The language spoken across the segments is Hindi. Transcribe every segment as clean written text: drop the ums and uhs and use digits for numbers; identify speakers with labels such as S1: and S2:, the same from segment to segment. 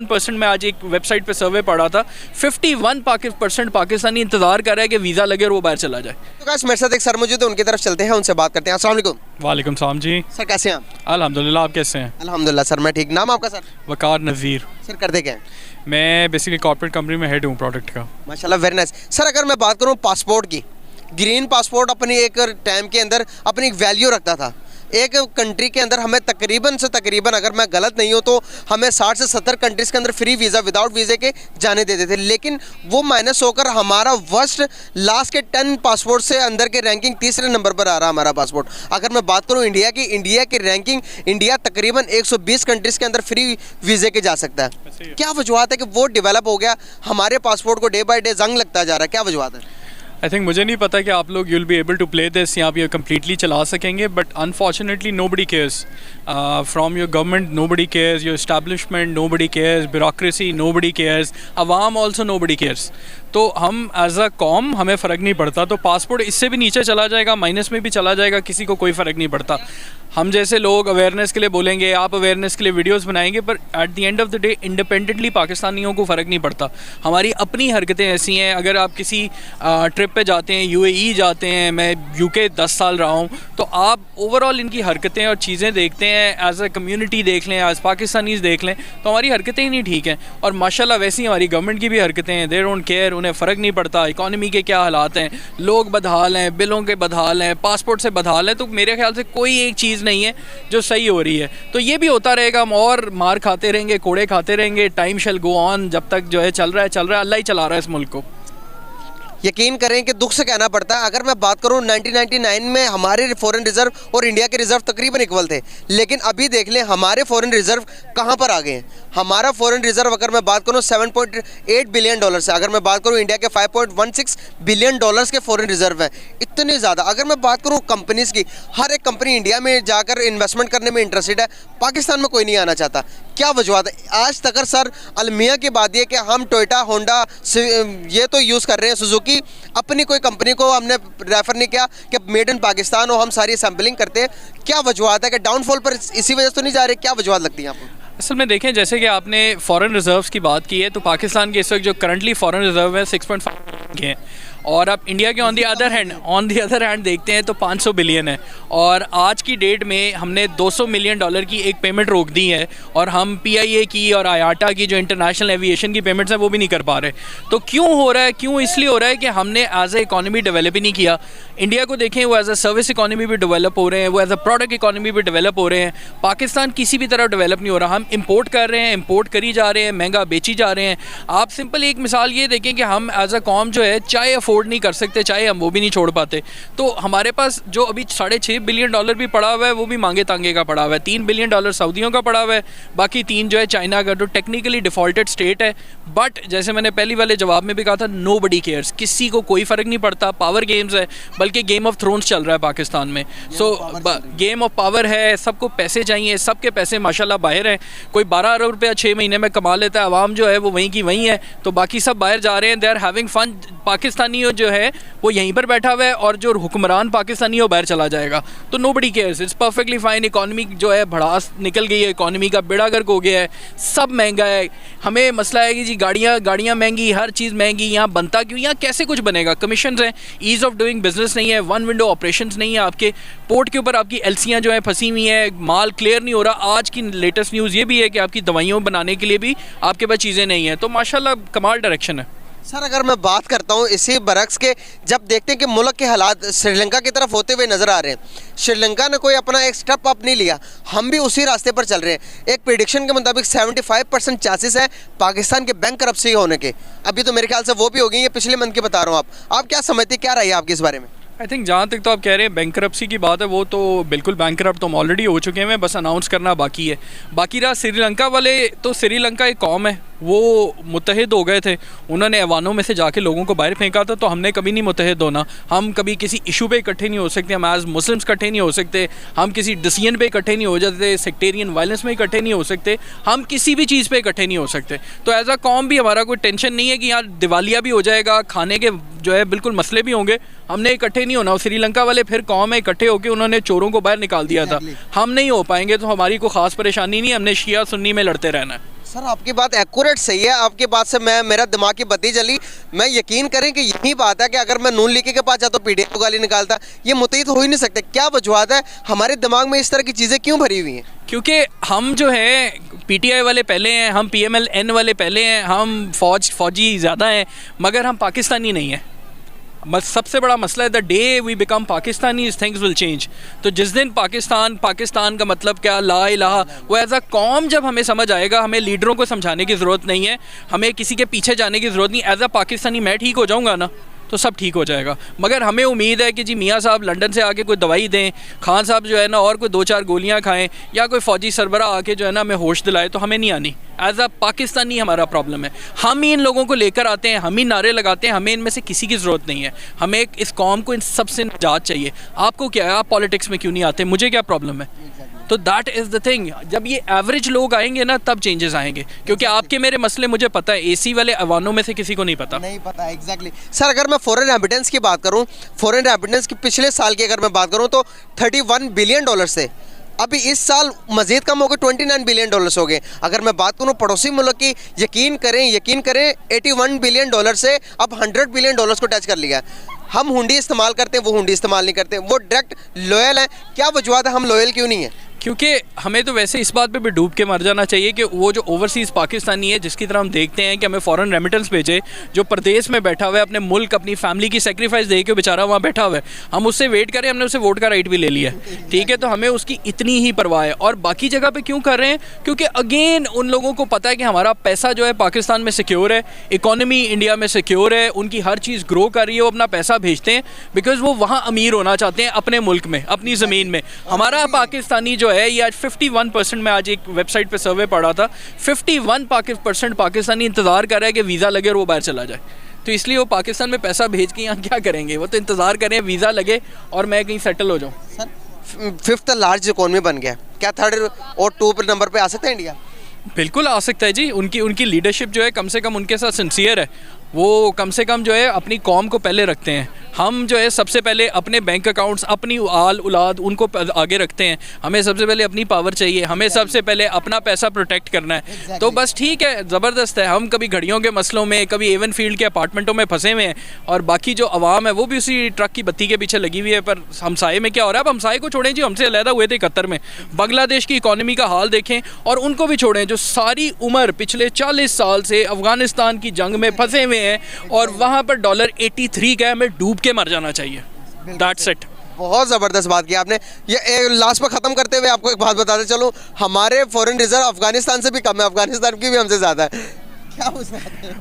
S1: 1% मैं आज एक वेबसाइट पे सर्वे पढ़ा था, 51% पाकिस्तानी इंतज़ार कर रहा है कि वीज़ा लगे और वो बाहर चला जाए।
S2: तो गाइस मेरे साथ एक सर मौजूद है, उनकी तरफ चलते हैं, उनसे बात करते हैं। अस्सलाम वालेकुम
S1: वालेकुम सलाम जी।
S2: सर, कैसे हैं आप?
S1: अल्हम्दुलिल्लाह, आप कैसे हैं?
S2: अल्हम्दुलिल्लाह सर, मैं ठीक। नाम आपका सर?
S1: वकार नज़ीर।
S2: सर करते क्या हैं?
S1: मैं बेसिकली कॉर्पोरेट कंपनी में हेड हूँ प्रोडक्ट का।
S2: माशाल्लाह, वेरी नाइस। सर अगर मैं बात करूँ पासपोर्ट की, ग्रीन पासपोर्ट अपनी एक टाइम के अंदर अपनी एक वैल्यू रखता था। एक कंट्री के अंदर हमें तकरीबन से तकरीबन, अगर मैं गलत नहीं हूँ तो हमें 60 से 70 कंट्रीज़ के अंदर फ्री वीज़ा विदाउट वीज़े के जाने देते थे, लेकिन वो माइनस होकर हमारा वर्स्ट लास्ट के 10 पासपोर्ट से अंदर के रैंकिंग तीसरे नंबर पर आ रहा हमारा पासपोर्ट। अगर मैं बात करूँ इंडिया की रैंकिंग, इंडिया तकरीबन 120 कंट्रीज़ के अंदर फ्री वीज़े के जा सकता है। क्या वजूहत है कि वो डेवलप हो गया, हमारे पासपोर्ट को डे बाई डे जंग लगता जा रहा है? क्या वजूहत है?
S1: आई थिंक मुझे नहीं पता कि आप लोग you'll be able to play this या आप ये कम्प्लीटली चला सकेंगे, but unfortunately nobody cares from your government, nobody cares your establishment, nobody cares bureaucracy, nobody cares अवाम, ऑल्सो नो बडी केयर्स। तो हम एज अ कॉम हमें फ़र्क नहीं पड़ता, तो पासपोर्ट इससे भी नीचे चला जाएगा, माइनस में भी चला जाएगा, किसी को कोई फ़र्क नहीं पड़ता। हम जैसे लोग अवेयरनेस के लिए बोलेंगे, आप अवेयरनेस के लिए वीडियोस बनाएंगे, पर at the end of the day independently पाकिस्तानियों को फ़र्क नहीं पड़ता। हमारी अपनी हरकतें ऐसी हैं, अगर आप किसी ट्रिप पे जाते हैं, यूएई जाते हैं, मैं यूके 10 साल रहा हूँ, तो आप ओवरऑल इनकी हरकतें और चीज़ें देखते हैं, एज अ कम्यूनिटी देख लें, एज पाकिस्तानीज़ देख लें, तो हमारी हरकतें ही नहीं ठीक हैं। और माशाल्लाह वैसी हमारी गवर्नमेंट की भी हरकतें हैं, दे डोंट केयर, उन्हें फ़र्क नहीं पड़ता इकॉनमी के क्या हालात हैं, लोग बदहाल हैं, बिलों के बदहाल हैं, पासपोर्ट से बदहाल हैं। तो मेरे ख्याल से कोई एक चीज़ नहीं है जो सही हो रही है। तो ये भी होता रहेगा, हम और मार खाते रहेंगे, कोड़े खाते रहेंगे, टाइम शैल गो ऑन, जब तक जो है चल रहा है, अल्लाह ही चला रहा है इस मुल्क को।
S2: यकीन करें कि दुख से कहना पड़ता है, अगर मैं बात करूं 1999 में हमारे फॉरेन रिजर्व और इंडिया के रिजर्व तकरीबन इक्वल थे, लेकिन अभी देख लें हमारे फॉरेन रिजर्व कहां पर आ गए हैं। हमारा फॉरेन रिजर्व अगर मैं बात करूं 7.8 बिलियन डॉलर से, अगर मैं बात करूं इंडिया के 5.16 बिलियन डॉलर्स के फॉरेन रिजर्व हैं, इतने ज़्यादा। अगर मैं बात करूं कंपनीज़ की, हर एक कंपनी इंडिया में जाकर इन्वेस्टमेंट करने में इंटरेस्टेड है, पाकिस्तान में कोई नहीं आना चाहता। क्या वजूहत है? आज तक सर अलमिया की बात यह कि हम टोयोटा, होंडा ये तो यूज़ कर रहे हैं, सुजुकी, अपनी कोई कंपनी को हमने रेफर नहीं किया कि मेड इन पाकिस्तान हो, हम सारी सैम्पलिंग करते हैं। क्या वजूहत है कि डाउनफॉल पर इसी वजह से तो नहीं जा रहे? क्या वजूहत लगती है आपको?
S1: असल में देखें, जैसे कि आपने फॉरेन रिजर्व्स की बात की है, तो पाकिस्तान के इस वक्त जो करंटली फॉरेन रिजर्व है 6.5 के हैं, और आप इंडिया के ऑन दी अदर हैंड देखते हैं तो 500 बिलियन है। और आज की डेट में हमने 200 मिलियन डॉलर की एक पेमेंट रोक दी है, और हम PIA की और IATA की जो इंटरनेशनल एविएशन की पेमेंट्स हैं वो भी नहीं कर पा रहे। तो क्यों हो रहा है? क्यों? इसलिए हो रहा है कि हमने एज ए इकॉनमी डेवलप ही नहीं किया। इंडिया को देखें, वो एज अ सर्विस इकॉनमी भी डेवलप हो रहे हैं, वो एज अ प्रोडक्ट इकॉनमी भी डेवलप हो रहे हैं। पाकिस्तान किसी भी तरह डेवलप नहीं हो रहा। हम इंपोर्ट कर रहे हैं, इंपोर्ट करी जा रहे हैं, महंगा बेची जा रहे हैं। आप सिंपल एक मिसाल ये देखें कि हम एज अ कॉम जो है चाय अफोर्ड नहीं कर सकते, चाहे हम वो भी नहीं छोड़ पाते। तो हमारे पास जो अभी 6.5 बिलियन डॉलर भी पड़ा हुआ है, वो भी मांगे तांगे का पड़ा हुआ है। 3 बिलियन डॉलर सऊदियों का पड़ा हुआ है, बाकी 3 जो है चाइना का, जो टेक्निकली डिफॉल्टेड स्टेट है। बट जैसे मैंने पहली वाले जवाब में भी कहा था, नो बडी केयर्स, किसी को कोई फ़र्क नहीं पड़ता। पावर गेम्स है, बल्कि गेम ऑफ थ्रोन्स चल रहा है पाकिस्तान में। सो गेम ऑफ पावर है, सबको पैसे चाहिए, सबके पैसे माशाल्लाह बाहर हैं। कोई 12 अरब रुपया 6 महीने में कमा लेता है, आवाम जो है वो वहीं की वहीं है, तो बाकी सब बाहर जा रहे हैं, they are having fun. Pakistani जो है वो यहीं पर बैठा हुआ है, और जो हुक्मरान पाकिस्तानी है वो बाहर चला जाएगा। तो nobody cares, it's perfectly fine. Economy जो है भड़ास निकल गई है, इकॉनमी का बेड़ा गर्क हो गया है, सब महंगा है। हमें मसला है कि जी गाड़ियाँ महंगी, हर चीज़ महंगी, यहाँ बनता क्यों? यहाँ कैसे कुछ बनेगा? कमीशन हैं, ईज़ ऑफ डूइंग बिजनेस नहीं है, वन विंडो ऑपरेशन नहीं है, आपके पोर्ट के ऊपर आपकी LCयाँ जो हैं फंसी हुई हैं, माल क्लियर नहीं हो रहा। आज की लेटेस्ट न्यूज़ ये भी है कि आपकी दवाइयों बनाने के लिए भी आपके पास चीज़ें नहीं हैं। तो माशाल्लाह कमाल डायरेक्शन है।
S2: सर अगर मैं बात करता हूँ इसी बरक्स के, जब देखते हैं कि मुल्क के हालात श्रीलंका की तरफ होते हुए नज़र आ रहे हैं, श्रीलंका ने कोई अपना एक स्टेप अप नहीं लिया, हम भी उसी रास्ते पर चल रहे हैं। एक प्रेडिक्शन के मुताबिक 75% चांसेस है पाकिस्तान के बैंक करप्सी होने के। अभी तो मेरे ख्याल से वो भी हो गई है, पिछले मंथ की बता रहा हूँ। आप क्या समझते, क्या रही है आपकी इस बारे में?
S1: आई थिंक जहाँ तक तो आप कह रहे हैं बैंकरप्सी की बात है, वो तो बिल्कुल बैंकरप्ट तो हम ऑलरेडी हो चुके हैं, बस अनाउंस करना बाकी है। बाकी रहा श्रीलंका वाले, तो श्रीलंका एक कौम है, वो मुत्तहिद हो गए थे, उन्होंने ऐवानों में से जाके लोगों को बाहर फेंका था। तो हमने कभी नहीं मुत्तहिद होना, हम कभी किसी इशू पे इकट्ठे नहीं हो सकते, हम एज मुस्लिम्स इकट्ठे नहीं हो सकते, हम किसी डिसीजन पे इकट्ठे नहीं हो जाते, सेक्टेरियन वायलेंस में इकट्ठे नहीं हो सकते, हम किसी भी चीज़ पे इकट्ठे नहीं हो सकते। तो एज अ कौम भी हमारा कोई टेंशन नहीं है कि यार दिवालिया भी हो जाएगा, खाने के जो है बिल्कुल मसले भी होंगे, हमने इकट्ठे नहीं होना। श्रीलंका वाले फिर कौम है, इकट्ठे होकर उन्होंने चोरों को बाहर निकाल दिया था। हम नहीं हो पाएंगे, तो हमारी कोई ख़ास परेशानी नहीं, हमने शिया सुन्नी में लड़ते रहना है।
S2: सर आपकी बात एक्यूरेट सही है, आपकी बात से मेरा दिमाग की बत्ती जली। मैं यकीन करें कि यही बात है कि अगर मैं नून लीगी के पास जाता तो पीडीएफ को गाली निकालता, ये मुतहिद हो ही नहीं सकते। क्या वजूहत है, हमारे दिमाग में इस तरह की चीज़ें क्यों भरी हुई हैं?
S1: क्योंकि हम जो है पीटीआई वाले पहले हैं, हम पीएमएल-एन वाले पहले हैं, हम फौजी ज़्यादा हैं, मगर हम पाकिस्तानी नहीं हैं। बस सबसे बड़ा मसला है the day we become Pakistani things will change. तो जिस दिन पाकिस्तान का मतलब क्या, ला इलाहा, वो एज अ कौम जब हमें समझ आएगा, हमें लीडरों को समझाने की ज़रूरत नहीं है, हमें किसी के पीछे जाने की ज़रूरत नहीं। एज अ पाकिस्तानी मैं ठीक हो जाऊँगा ना तो सब ठीक हो जाएगा। मगर हमें उम्मीद है कि जी मियाँ साहब लंदन से आके कोई दवाई दें, खान साहब जो है ना और कोई 2-4 गोलियाँ खाएं, या कोई फ़ौजी सरबरा आके जो है ना हमें होश दिलाए, तो हमें नहीं आनी। एज अ पाकिस्तानी हमारा प्रॉब्लम है, हम ही इन लोगों को लेकर आते हैं, हम ही नारे लगाते हैं, हमें इनमें से किसी की ज़रूरत नहीं है। हमें इस कौम को इन सब से निजात चाहिए। आपको क्या है, आप पॉलिटिक्स में क्यों नहीं आते, मुझे क्या प्रॉब्लम है? तो दैट इज़ द थिंग। जब ये एवरेज लोग आएंगे ना तब चेंजेस आएंगे, क्योंकि आपके मेरे मसले मुझे पता है, एसी वाले अवानों में से किसी को नहीं पता।
S2: एग्जैक्टली सर, अगर मैं फॉरेन रेमिटेंस की बात करूं, फॉरेन रेमिटेंस की पिछले साल की अगर मैं बात करूं तो 31 बिलियन डॉलर से अभी इस साल मजीद कम हो गए, 29 बिलियन डॉलर्स हो गए। अगर मैं बात करूं पड़ोसी मुल्क की, यकीन करें 81 बिलियन डॉलर से अब 100 बिलियन डॉलर्स को टच कर लिया है। हम हुंडी इस्तेमाल करते हैं, वो हुंडी इस्तेमाल नहीं करते, वो डायरेक्ट लॉयल है। क्या वजूहत है, हम लॉयल क्यों नहीं है?
S1: क्योंकि हमें तो वैसे इस बात पे भी डूब के मर जाना चाहिए कि वो जो ओवरसीज़ पाकिस्तानी है जिसकी तरह हम देखते हैं कि हमें फ़ॉरेन रेमिटेंस भेजे, जो प्रदेश में बैठा हुआ है, अपने मुल्क अपनी फैमिली की सेक्रीफाइस दे के बेचारा वहाँ बैठा हुआ है, हम उससे वेट करें, हमने उसे वोट का राइट भी ले लिया है, ठीक है, तो हमें उसकी इतनी ही परवाह है। और बाकी जगह पर क्यों कर रहे हैं? क्योंकि अगेन उन लोगों को पता है कि हमारा पैसा जो है पाकिस्तान में सिक्योर है, इकॉनमी इंडिया में सिक्योर है, उनकी हर चीज़ ग्रो कर रही है, वो अपना पैसा भेजते हैं बिकॉज वो वहाँ अमीर होना चाहते हैं अपने मुल्क में, अपनी ज़मीन में। हमारा पाकिस्तानी जो है ये आज 51%, मैं आज एक वेबसाइट पे सर्वे पढ़ा था, 51% पाकिस्तानी इंतज़ार कर रहा है कि वीज़ा लगे और वो बाहर चला जाए। तो इसलिए वो पाकिस्तान में पैसा भेज के यहाँ क्या करेंगे, वो तो इंतज़ार करें वीज़ा लगे और मैं कहीं सेटल हो जाऊँ।
S2: सर 5th लार्ज इकोनॉमी बन गया, क्या 3rd और 2 नंबर पे आ सकता है इंडिया?
S1: बिल्कुल आ सकता है जी। उनकी लीडरशिप जो है कम से कम उनके साथ सिंसियर है, वो कम से कम जो है अपनी कौम को पहले रखते हैं। हम जो है सबसे पहले अपने बैंक अकाउंट्स, अपनी आल औलाद उनको आगे रखते हैं। हमें सबसे पहले अपनी पावर चाहिए, हमें सबसे पहले अपना पैसा प्रोटेक्ट करना है। तो बस ठीक है, ज़बरदस्त है। हम कभी घड़ियों के मसलों में, कभी एवन फील्ड के अपार्टमेंटों में फंसे हुए हैं, और बाकी जो अवाम है वो भी उसी ट्रक की बत्ती के पीछे लगी हुई है। पर हमसाये में क्या हो रहा है? अब हमसाये को छोड़ें जी, हमसे अलहदा हुए थे 71 में। बांग्लादेश की इकॉनमी का हाल देखें, और उनको भी छोड़ें जो सारी उम्र पिछले 40 साल से अफ़गानिस्तान की जंग में फंसे हुए हैं, और वहाँ पर $83 का है, हमें डूब के मर जाना चाहिए। That's it।
S2: बहुत ज़बरदस्त बात की आपने। ये लास्ट पर ख़त्म करते हुए आपको एक बात बताते चलो, हमारे फॉरेन रिजर्व अफगानिस्तान से भी कम है, अफगानिस्तान की भी हमसे ज़्यादा है। क्या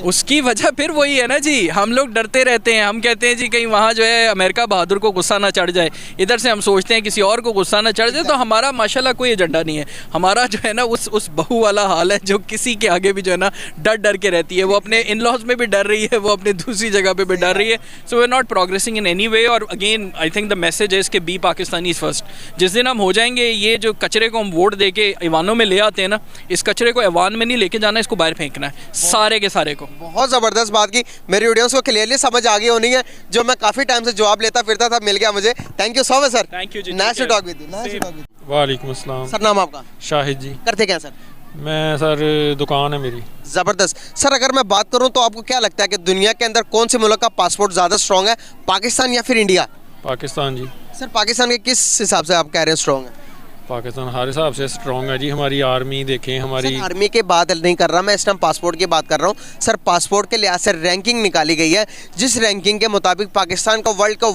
S1: उसकी वजह फिर वही है ना जी, हम लोग डरते रहते हैं। हम कहते हैं जी कहीं वहाँ जो है अमेरिका बहादुर को गुस्सा ना चढ़ जाए, इधर से हम सोचते हैं किसी और को गुस्सा ना चढ़ जाए। तो हमारा माशाल्लाह कोई एजेंडा नहीं है। हमारा जो है ना उस बहू वाला हाल है जो किसी के आगे भी जो है ना डर के रहती है। वो अपने इन लॉज में भी डर रही है, वो अपनी दूसरी जगह पर भी डर रही है। So we are not progressing in any way. और again I think the message है इसके, बी पाकिस्तानी फर्स्ट। जिस दिन हम हो जाएंगे, ये जो कचरे को हम वोट दे के ऐवानों में ले आते हैं ना, इस कचरे को ऐवान में नहीं लेके जाना, इसको बाहर फेंकना है सारे के सारे को।
S2: बहुत ज़बरदस्त बात की, मेरी ऑडियंस को क्लियरली समझ आ गई होनी है, जो मैं काफ़ी टाइम से जवाब लेता फिरता था, मिल गया मुझे। Thank you so much sir.
S1: Thank you ji.
S2: Nice to talk with you.
S3: वालेकुम अस्सलाम।
S2: सर नाम आपका?
S3: शाहिद जी।
S2: करते क्या सर?
S3: मैं सर दुकान है मेरी।
S2: ज़बरदस्त। सर अगर मैं बात करूं तो आपको क्या लगता है कि दुनिया के अंदर कौन से मुल्क का पासपोर्ट ज़्यादा स्ट्रॉन्ग है, पाकिस्तान या फिर इंडिया?
S3: पाकिस्तान जी।
S2: सर पाकिस्तान के किस हिसाब से आप कह रहे हैं स्ट्रॉन्ग है?
S3: पाकिस्तान हर हिसाब से स्ट्रॉन्ग है जी। हमारी आर्मी देखें, हमारी
S2: आर्मी की बात नहीं कर रहा मैं, इस टाइम पासपोर्ट की बात कर रहा हूँ। सर पासपोर्ट के लिहाज से रैंकिंग निकाली गई है, जिस रैंकिंग के मुताबिक पाकिस्तान को वर्ल्ड का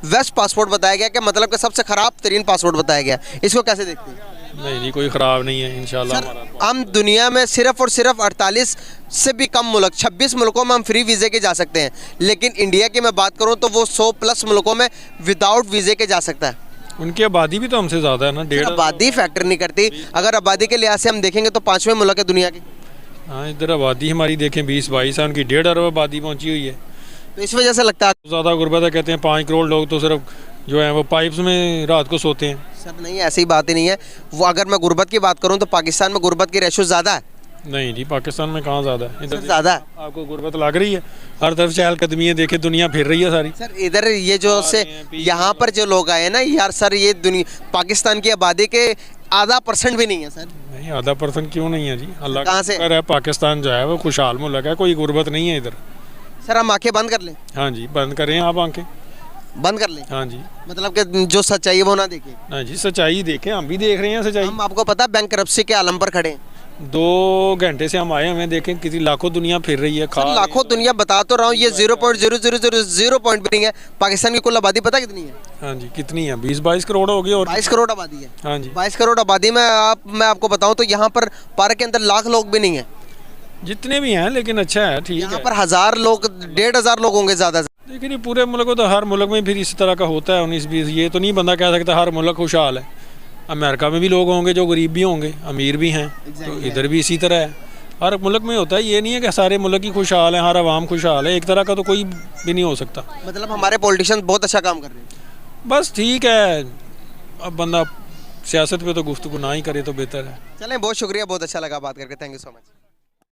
S2: वेस्ट पासपोर्ट बताया गया, कि मतलब कि सबसे ख़राब तरीन पासपोर्ट बताया गया। इसको कैसे देखते हैं?
S3: नहीं जी, कोई ख़राब नहीं है इंशाल्लाह।
S2: हम दुनिया में सिर्फ और सिर्फ 48 से भी कम मुल्क, 26 मुल्कों में हम फ्री वीज़े के जा सकते हैं, लेकिन इंडिया की मैं बात करूँ तो वो 100+ मुल्कों में विदाउट वीज़े के जा सकता है।
S3: उनकी आबादी भी तो हमसे ज़्यादा है ना, 1.5।
S2: आबादी फैक्टर नहीं करती, अगर आबादी के लिहाज से हम देखेंगे तो 5वें मुल्क है दुनिया की।
S3: हाँ, इधर आबादी हमारी देखें 20-22 है, उनकी 1.5 अरब आबादी पहुँची हुई है।
S2: तो इस वजह से लगता है
S3: ज़्यादा गुर्बत है। कहते हैं 5 करोड़ लोग तो सिर्फ जो है वो पाइप्स में रात को सोते हैं।
S2: सर नहीं, ऐसी बात ही नहीं है। वो अगर मैं गुर्बत की बात करूँ तो पाकिस्तान में गुर्बत की रेशो ज़्यादा है।
S3: नहीं जी, पाकिस्तान में कहाँ ज़्यादा है, इधर
S2: ज़्यादा है।
S3: आपको गुर्बत लग रही है, हर तरफ चहलकदमी देखे, दुनिया फिर रही है सारी।
S2: सर इधर ये जो से यहाँ पर जो लोग आए हैं ना यार, सर ये दुनिया पाकिस्तान की आबादी के 0.5% भी नहीं है सर।
S3: नहीं, आधा परसेंट क्यों नहीं है जी, अल्लाह
S2: कहाँ
S3: का
S2: से?
S3: शुक्र है, पाकिस्तान जो है वो खुशहाल मुल्क है, कोई गुर्बत नहीं है इधर।
S2: सर हम आंखें बंद कर लें?
S3: हाँ जी, बंद करें आप आंखें।
S2: बंद कर लें
S3: हाँ जी,
S2: मतलब कि जो सच्चाई है वो ना देखें?
S3: हाँ जी, सच्चाई देखें, हम भी देख रहे हैं सच्चाई।
S2: हम आपको पता है बैंकरप्सी के आलम पर खड़े हैं।
S3: 2 घंटे से हम आए, हमें देखें कितनी लाखों दुनिया फिर रही है, खा
S2: सर लाखों दुनिया बता तो रहा हूँ, ये 0.0000 पॉइंट भी नहीं है। पाकिस्तान की कुल आबादी पता कितनी है?
S3: हाँ जी, कितनी है, 20-22 करोड़ हो गई। और
S2: 22 करोड़ आबादी है।
S3: हाँ जी,
S2: 22 करोड़ आबादी में मैं आपको बताऊं तो यहाँ पर पार्क के अंदर लाख लोग भी नहीं है।
S3: जितने भी हैं, लेकिन अच्छा है, ठीक
S2: यहाँ
S3: है।
S2: पर 1000 लोग 1500 लोग होंगे ज़्यादा से।
S3: लेकिन ये पूरे मुल्क को तो, हर मुल्क में फिर इस तरह का होता है 19-20, ये तो नहीं बंदा कह सकता हर मुल्क खुशहाल है। अमेरिका में भी लोग होंगे जो गरीब भी होंगे, अमीर भी हैं, तो इधर भी इसी तरह है, हर मुल्क में होता है। ये नहीं है कि सारे मुल्क ही खुशहाल है, हर आवाम खुशहाल है, एक तरह का तो कोई भी नहीं हो सकता।
S2: मतलब हमारे पॉलिटिशियन बहुत अच्छा काम कर रहे हैं।
S3: बस ठीक है, अब बंदा सियासत पे तो गुफ्तगू ना ही करे तो बेहतर है।
S2: चलें, बहुत शुक्रिया, बहुत अच्छा लगा बात करके, थैंक यू सो मच।